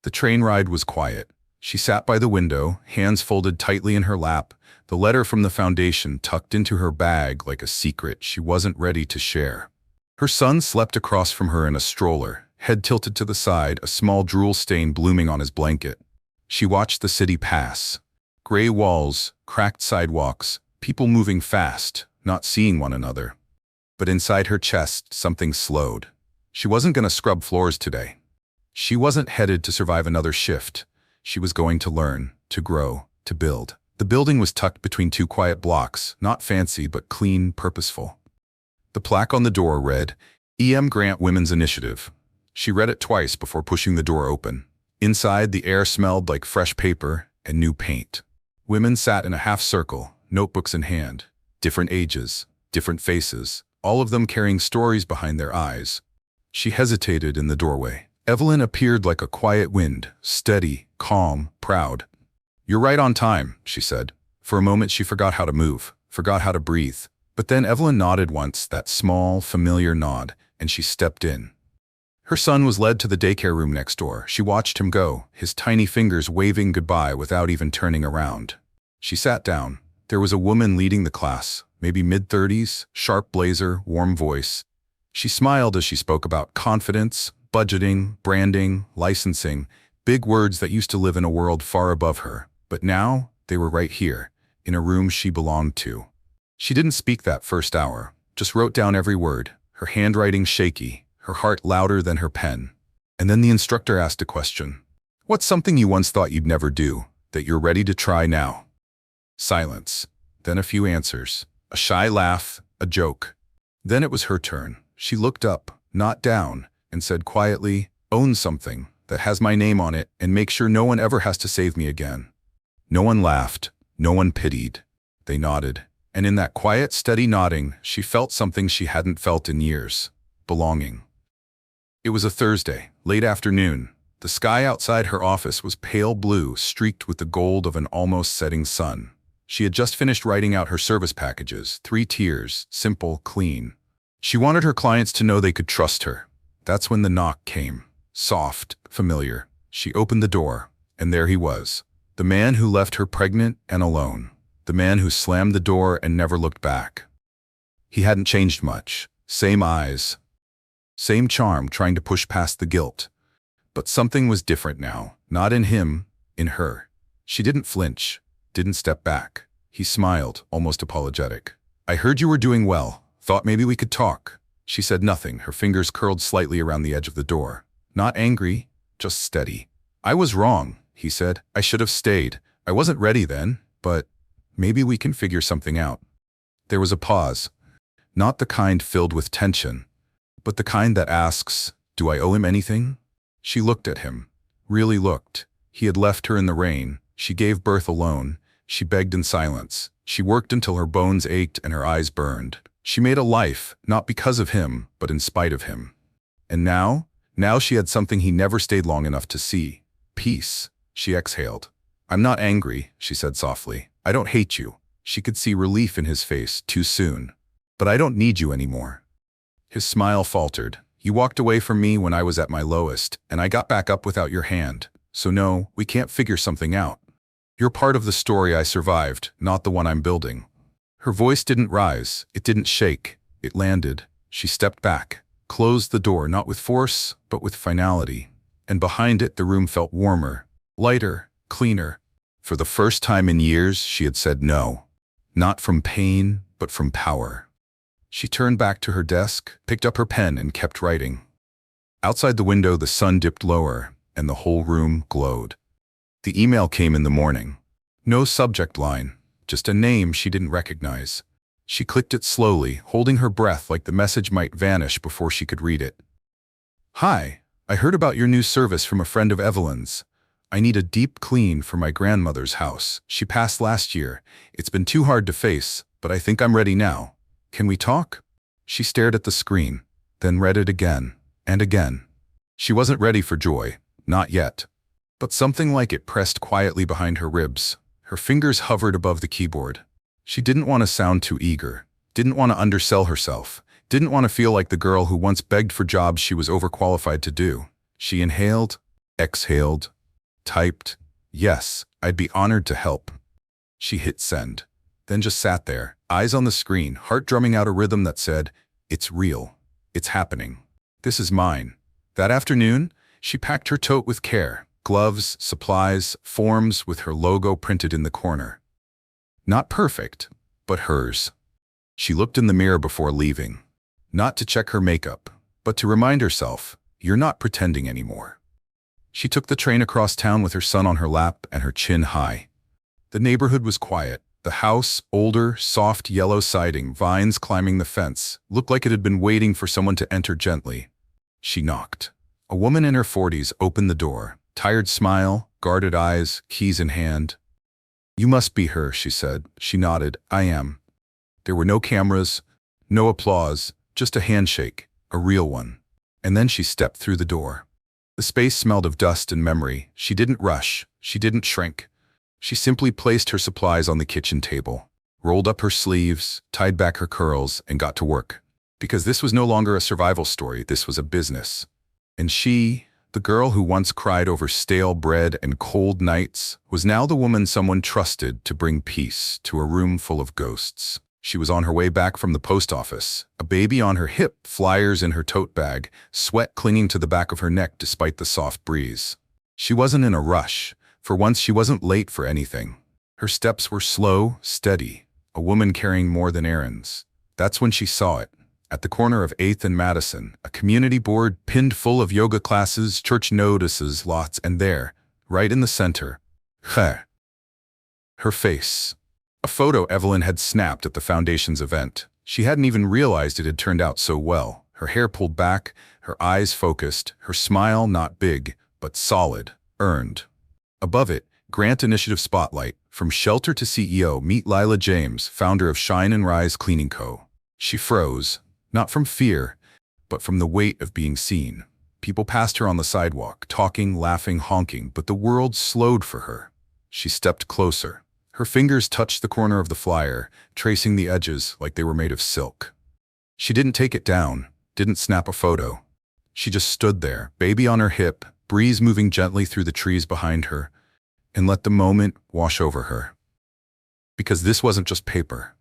The train ride was quiet. She sat by the window, hands folded tightly in her lap, the letter from the foundation tucked into her bag like a secret she wasn't ready to share. Her son slept across from her in a stroller, head tilted to the side, a small drool stain blooming on his blanket. She watched the city pass. Gray walls, cracked sidewalks, people moving fast, not seeing one another. But inside her chest, something slowed. She wasn't going to scrub floors today. She wasn't headed to survive another shift. She was going to learn, to grow, to build. The building was tucked between two quiet blocks, not fancy but clean, purposeful. The plaque on the door read, E.M. Grant Women's Initiative. She read it twice before pushing the door open. Inside, the air smelled like fresh paper and new paint. Women sat in a half circle, notebooks in hand. Different ages, different faces, all of them carrying stories behind their eyes. She hesitated in the doorway. Evelyn appeared like a quiet wind, steady, calm, proud. "You're right on time," she said. For a moment she forgot how to move, forgot how to breathe. But then Evelyn nodded once, that small, familiar nod, and she stepped in. Her son was led to the daycare room next door. She watched him go, his tiny fingers waving goodbye without even turning around. She sat down. There was a woman leading the class, maybe mid-30s, sharp blazer, warm voice. She smiled as she spoke about confidence, budgeting, branding, licensing, big words that used to live in a world far above her. But now, they were right here, in a room she belonged to. She didn't speak that first hour, just wrote down every word, her handwriting shaky, her heart louder than her pen. And then the instructor asked a question. "What's something you once thought you'd never do, that you're ready to try now?" Silence. Then a few answers. A shy laugh, a joke. Then it was her turn. She looked up, not down, and said quietly, "Own something that has my name on it and make sure no one ever has to save me again." No one laughed. No one pitied. They nodded. And in that quiet, steady nodding, she felt something she hadn't felt in years. Belonging. It was a Thursday, late afternoon. The sky outside her office was pale blue, streaked with the gold of an almost setting sun. She had just finished writing out her service packages, 3 tiers, simple, clean. She wanted her clients to know they could trust her. That's when the knock came. Soft, familiar. She opened the door, and there he was. The man who left her pregnant and alone. The man who slammed the door and never looked back. He hadn't changed much. Same eyes. Same charm, trying to push past the guilt. But something was different now. Not in him, in her. She didn't flinch, didn't step back. He smiled, almost apologetic. "I heard you were doing well. Thought maybe we could talk." She said nothing, her fingers curled slightly around the edge of the door. Not angry, just steady. "I was wrong," he said. "I should have stayed. I wasn't ready then, but maybe we can figure something out." There was a pause. Not the kind filled with tension, but the kind that asks, "Do I owe him anything?" She looked at him. Really looked. He had left her in the rain. She gave birth alone. She begged in silence. She worked until her bones ached and her eyes burned. She made a life, not because of him, but in spite of him. And now she had something he never stayed long enough to see. Peace. She exhaled. "I'm not angry," she said softly. "I don't hate you." She could see relief in his face, too soon. "But I don't need you anymore." His smile faltered. "You walked away from me when I was at my lowest, and I got back up without your hand. So no, we can't figure something out. You're part of the story I survived, not the one I'm building." Her voice didn't rise. It didn't shake. It landed. She stepped back, closed the door, not with force, but with finality. And behind it, the room felt warmer, lighter, cleaner. For the first time in years, she had said no. Not from pain, but from power. She turned back to her desk, picked up her pen, and kept writing. Outside the window, the sun dipped lower, and the whole room glowed. The email came in the morning. No subject line, just a name she didn't recognize. She clicked it slowly, holding her breath like the message might vanish before she could read it. "Hi, I heard about your new service from a friend of Evelyn's. I need a deep clean for my grandmother's house. She passed last year. It's been too hard to face, but I think I'm ready now. Can we talk?" She stared at the screen, then read it again and again. She wasn't ready for joy, not yet. But something like it pressed quietly behind her ribs. Her fingers hovered above the keyboard. She didn't want to sound too eager, didn't want to undersell herself, didn't want to feel like the girl who once begged for jobs she was overqualified to do. She inhaled, exhaled, typed, "Yes, I'd be honored to help." She hit send, then just sat there, eyes on the screen, heart drumming out a rhythm that said, "It's real. It's happening. This is mine." That afternoon, she packed her tote with care, gloves, supplies, forms with her logo printed in the corner. Not perfect, but hers. She looked in the mirror before leaving, not to check her makeup, but to remind herself, you're not pretending anymore. She took the train across town with her son on her lap and her chin high. The neighborhood was quiet. The house, older, soft yellow siding, vines climbing the fence, looked like it had been waiting for someone to enter gently. She knocked. A woman in her 40s opened the door, tired smile, guarded eyes, keys in hand. "You must be her," she said. She nodded. "I am." There were no cameras, no applause, just a handshake, a real one. And then she stepped through the door. The space smelled of dust and memory. She didn't rush. She didn't shrink. She simply placed her supplies on the kitchen table, rolled up her sleeves, tied back her curls, and got to work. Because this was no longer a survival story, this was a business. And she, the girl who once cried over stale bread and cold nights, was now the woman someone trusted to bring peace to a room full of ghosts. She was on her way back from the post office, a baby on her hip, flyers in her tote bag, sweat clinging to the back of her neck despite the soft breeze. She wasn't in a rush. For once, she wasn't late for anything. Her steps were slow, steady, a woman carrying more than errands. That's when she saw it. At the corner of 8th and Madison, a community board pinned full of yoga classes, church notices, lots, and there, right in the center, her face. A photo Evelyn had snapped at the foundation's event. She hadn't even realized it had turned out so well. Her hair pulled back, her eyes focused, her smile not big, but solid, earned. Above it, Grant Initiative Spotlight, from shelter to CEO, meet Lila James, founder of Shine and Rise Cleaning Co. She froze, not from fear, but from the weight of being seen. People passed her on the sidewalk, talking, laughing, honking, but the world slowed for her. She stepped closer. Her fingers touched the corner of the flyer, tracing the edges like they were made of silk. She didn't take it down, didn't snap a photo. She just stood there, baby on her hip, breeze moving gently through the trees behind her, and let the moment wash over her. Because this wasn't just paper.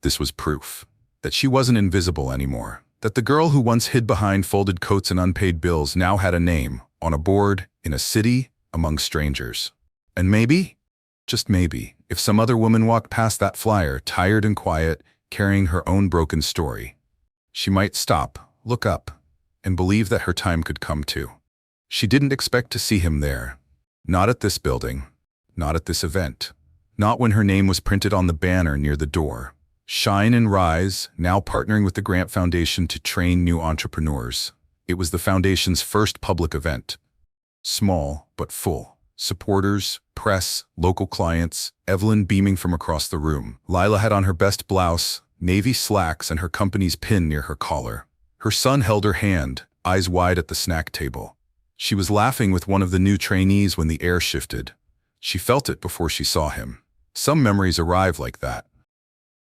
This was proof that she wasn't invisible anymore, that the girl who once hid behind folded coats and unpaid bills now had a name, on a board, in a city, among strangers. And maybe, just maybe, if some other woman walked past that flyer, tired and quiet, carrying her own broken story, she might stop, look up, and believe that her time could come too. She didn't expect to see him there. Not at this building. Not at this event. Not when her name was printed on the banner near the door. Shine and Rise, now partnering with the Grant Foundation to train new entrepreneurs. It was the foundation's first public event. Small, but full. Supporters, press, local clients, Evelyn beaming from across the room. Lila had on her best blouse, navy slacks, and her company's pin near her collar. Her son held her hand, eyes wide at the snack table. She was laughing with one of the new trainees when the air shifted. She felt it before she saw him. Some memories arrive like that.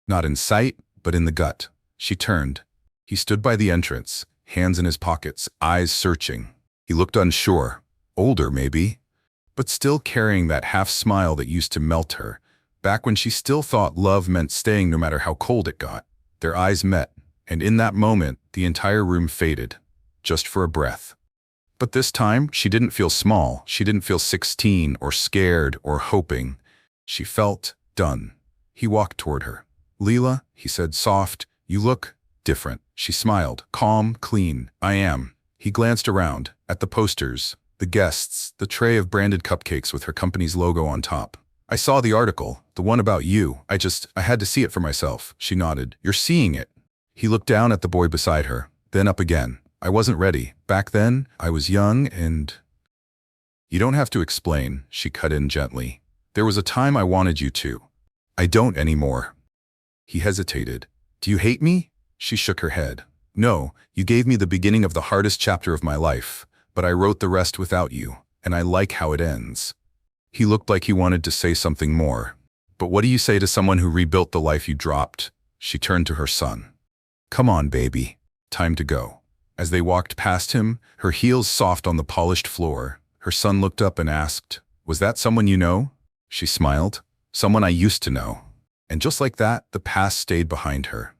Not in sight, but in the gut. She turned. He stood by the entrance, hands in his pockets, eyes searching. He looked unsure, older maybe, but still carrying that half-smile that used to melt her, back when she still thought love meant staying no matter how cold it got. Their eyes met, and in that moment, the entire room faded, just for a breath. But this time, she didn't feel small. She didn't feel 16 or scared or hoping. She felt done. He walked toward her. "Lila," he said, soft, "you look different." She smiled, calm, clean. "I am." He glanced around, at the posters, the guests, the tray of branded cupcakes with her company's logo on top. "I saw the article, the one about you. I had to see it for myself." She nodded. "You're seeing it." He looked down at the boy beside her, then up again. "I wasn't ready. Back then, I was young and—" "You don't have to explain," she cut in gently. "There was a time I wanted you to. I don't anymore." He hesitated. "Do you hate me?" She shook her head. "No, you gave me the beginning of the hardest chapter of my life, but I wrote the rest without you, and I like how it ends." He looked like he wanted to say something more. "But what do you say to someone who rebuilt the life you dropped?" She turned to her son. "Come on, baby. Time to go." As they walked past him, her heels soft on the polished floor, Her son looked up and asked, "Was that someone you know?" She smiled. "Someone I used to know." And just like that, the past stayed behind her.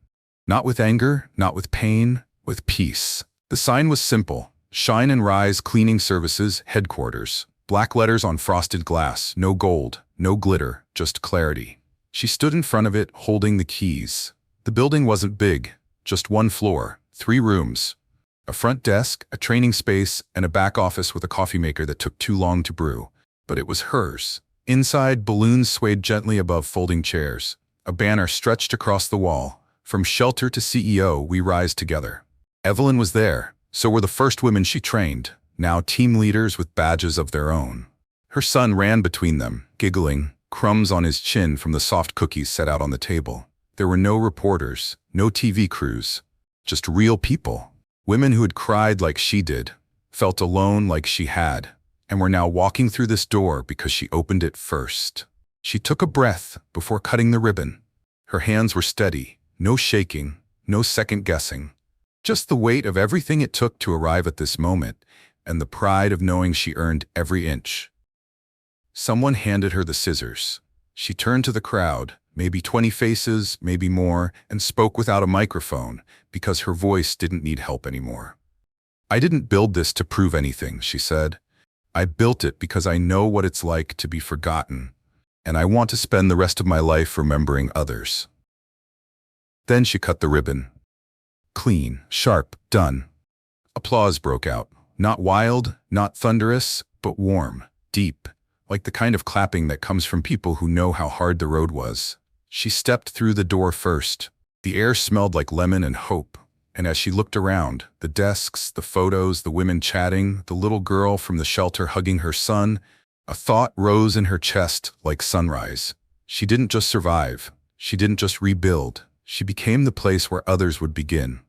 Not with anger, not with pain, with peace. The sign was simple: Shine and Rise Cleaning Services, Headquarters. Black letters on frosted glass, no gold, no glitter, just clarity. She stood in front of it, holding the keys. The building wasn't big, just one floor, 3 rooms. A front desk, a training space, and a back office with a coffee maker that took too long to brew. But it was hers. Inside, balloons swayed gently above folding chairs. A banner stretched across the wall. From shelter to CEO, we rise together. Evelyn was there. So were the first women she trained, now team leaders with badges of their own. Her son ran between them, giggling, crumbs on his chin from the soft cookies set out on the table. There were no reporters, no TV crews, just real people. Women who had cried like she did, felt alone like she had, and were now walking through this door because she opened it first. She took a breath before cutting the ribbon. Her hands were steady, no shaking, no second guessing. Just the weight of everything it took to arrive at this moment, and the pride of knowing she earned every inch. Someone handed her the scissors. She turned to the crowd, maybe 20 faces, maybe more, and spoke without a microphone, because her voice didn't need help anymore. "I didn't build this to prove anything," she said. "I built it because I know what it's like to be forgotten, and I want to spend the rest of my life remembering others." Then she cut the ribbon. Clean, sharp, done. Applause broke out. Not wild, not thunderous, but warm, deep, like the kind of clapping that comes from people who know how hard the road was. She stepped through the door first. The air smelled like lemon and hope, and as she looked around, the desks, the photos, the women chatting, the little girl from the shelter hugging her son, a thought rose in her chest like sunrise. She didn't just survive. She didn't just rebuild. She became the place where others would begin.